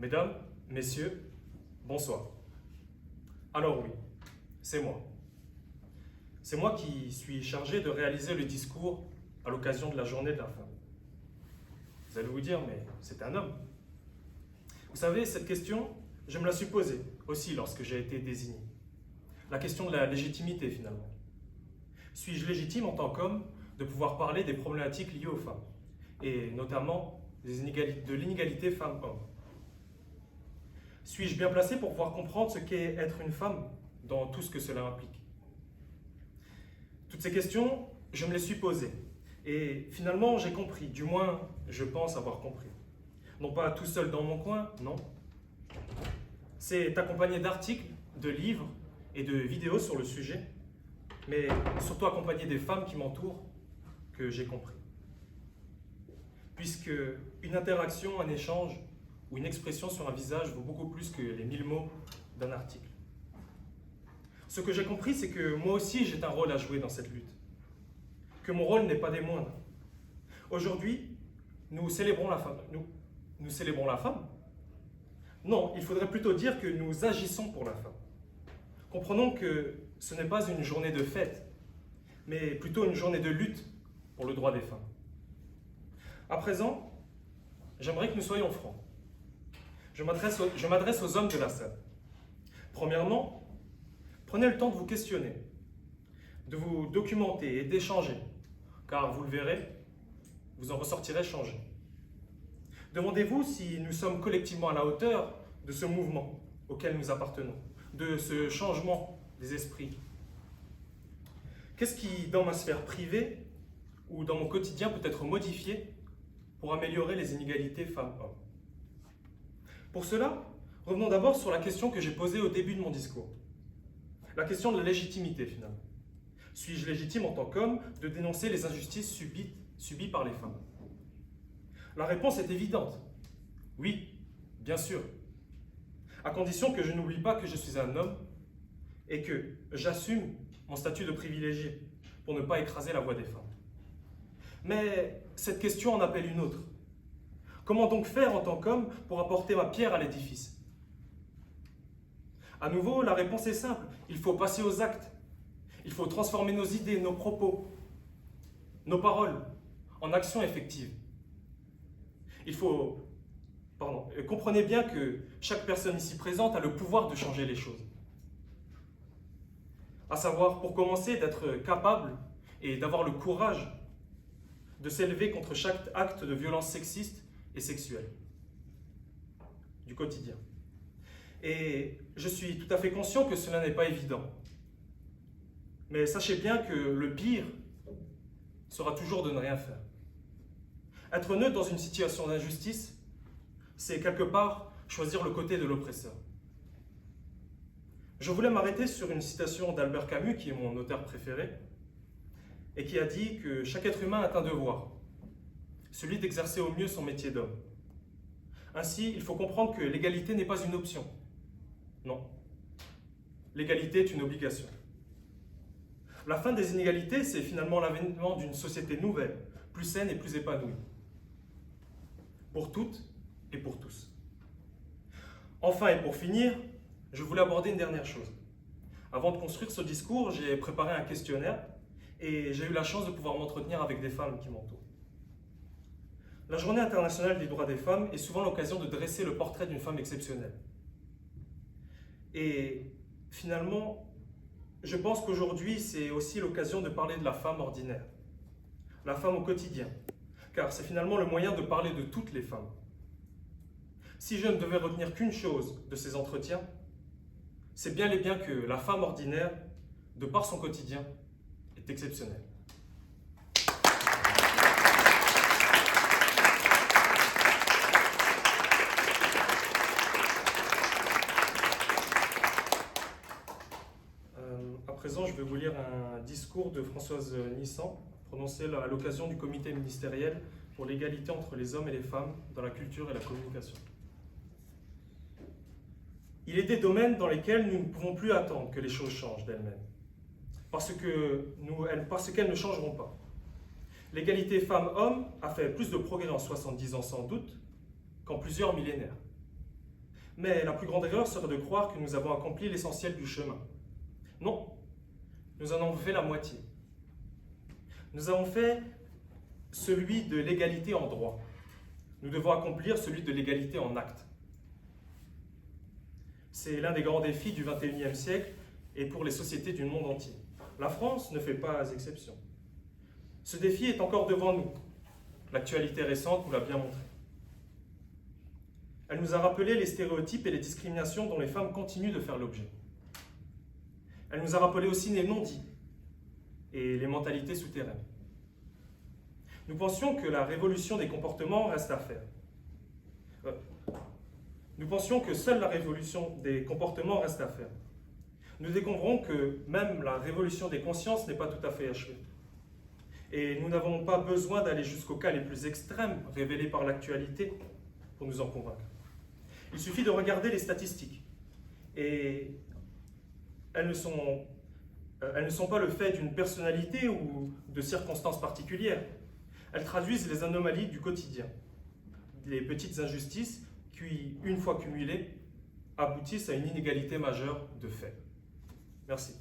Mesdames, Messieurs, bonsoir. Alors oui, c'est moi. C'est moi qui suis chargé de réaliser le discours à l'occasion de la journée de la femme. Vous allez vous dire, mais c'est un homme. Vous savez, cette question, je me la suis posée aussi lorsque j'ai été désigné. La question de la légitimité finalement. Suis-je légitime en tant qu'homme de pouvoir parler des problématiques liées aux femmes, et notamment de l'inégalité femmes-hommes? Suis-je bien placé pour pouvoir comprendre ce qu'est être une femme dans tout ce que cela implique? Toutes ces questions, je me les suis posées. Et finalement, j'ai compris, du moins, je pense avoir compris. Non pas tout seul dans mon coin, non. C'est accompagné d'articles, de livres et de vidéos sur le sujet, mais surtout accompagné des femmes qui m'entourent, que j'ai compris. Puisque une interaction, un échange ou une expression sur un visage vaut beaucoup plus que les 1000 mots d'un article. Ce que j'ai compris, c'est que moi aussi j'ai un rôle à jouer dans cette lutte, que mon rôle n'est pas des moindres. Aujourd'hui, nous célébrons la femme. Nous célébrons la femme? Non, il faudrait plutôt dire que nous agissons pour la femme. Comprenons que ce n'est pas une journée de fête, mais plutôt une journée de lutte pour le droit des femmes. À présent, j'aimerais que nous soyons francs. Je m'adresse aux hommes de la salle. Premièrement, prenez le temps de vous questionner, de vous documenter et d'échanger, car vous le verrez, vous en ressortirez changé. Demandez-vous si nous sommes collectivement à la hauteur de ce mouvement auquel nous appartenons, de ce changement des esprits. Qu'est-ce qui, dans ma sphère privée ou dans mon quotidien, peut être modifié pour améliorer les inégalités femmes-hommes? Pour cela, revenons d'abord sur la question que j'ai posée au début de mon discours. La question de la légitimité, finalement. Suis-je légitime en tant qu'homme de dénoncer les injustices subies par les femmes? La réponse est évidente. Oui, bien sûr. À condition que je n'oublie pas que je suis un homme et que j'assume mon statut de privilégié pour ne pas écraser la voix des femmes. Mais cette question en appelle une autre. Comment donc faire en tant qu'homme pour apporter ma pierre à l'édifice? À nouveau, la réponse est simple. Il faut passer aux actes. Il faut transformer nos idées, nos propos, nos paroles en actions effectives. Comprenez bien que chaque personne ici présente a le pouvoir de changer les choses. À savoir, pour commencer, d'être capable et d'avoir le courage de s'élever contre chaque acte de violence sexiste et sexuelle du quotidien. Et je suis tout à fait conscient que cela n'est pas évident. Mais sachez bien que le pire sera toujours de ne rien faire. Être neutre dans une situation d'injustice, c'est quelque part choisir le côté de l'oppresseur. Je voulais m'arrêter sur une citation d'Albert Camus, qui est mon auteur préféré, et qui a dit que chaque être humain a un devoir, celui d'exercer au mieux son métier d'homme. Ainsi, il faut comprendre que l'égalité n'est pas une option. Non. L'égalité est une obligation. La fin des inégalités, c'est finalement l'avènement d'une société nouvelle, plus saine et plus épanouie. Pour toutes et pour tous. Enfin et pour finir, je voulais aborder une dernière chose. Avant de construire ce discours, j'ai préparé un questionnaire et j'ai eu la chance de pouvoir m'entretenir avec des femmes qui m'entourent. La Journée internationale des droits des femmes est souvent l'occasion de dresser le portrait d'une femme exceptionnelle. Et finalement, je pense qu'aujourd'hui, c'est aussi l'occasion de parler de la femme ordinaire, la femme au quotidien, car c'est finalement le moyen de parler de toutes les femmes. Si je ne devais retenir qu'une chose de ces entretiens, c'est bien et bien que la femme ordinaire, de par son quotidien, est exceptionnelle. À présent, je vais vous lire un discours de Françoise Nissan, prononcé à l'occasion du comité ministériel pour l'égalité entre les hommes et les femmes dans la culture et la communication. Il est des domaines dans lesquels nous ne pouvons plus attendre que les choses changent d'elles-mêmes, parce qu'elles ne changeront pas. L'égalité femmes-hommes a fait plus de progrès en 70 ans sans doute qu'en plusieurs millénaires. Mais la plus grande erreur serait de croire que nous avons accompli l'essentiel du chemin. Non, nous en avons fait la moitié. Nous avons fait celui de l'égalité en droit. Nous devons accomplir celui de l'égalité en acte. C'est l'un des grands défis du XXIe siècle et pour les sociétés du monde entier. La France ne fait pas exception. Ce défi est encore devant nous. L'actualité récente nous l'a bien montré. Elle nous a rappelé les stéréotypes et les discriminations dont les femmes continuent de faire l'objet. Elle nous a rappelé aussi les non-dits et les mentalités souterraines. Nous pensions que la révolution des comportements reste à faire. Nous pensions que seule la révolution des comportements reste à faire. Nous découvrons que même la révolution des consciences n'est pas tout à fait achevée. Et nous n'avons pas besoin d'aller jusqu'aux cas les plus extrêmes révélés par l'actualité pour nous en convaincre. Il suffit de regarder les statistiques. Et elles ne sont pas le fait d'une personnalité ou de circonstances particulières. Elles traduisent les anomalies du quotidien, les petites injustices qui, une fois cumulées, aboutissent à une inégalité majeure de fait. Merci.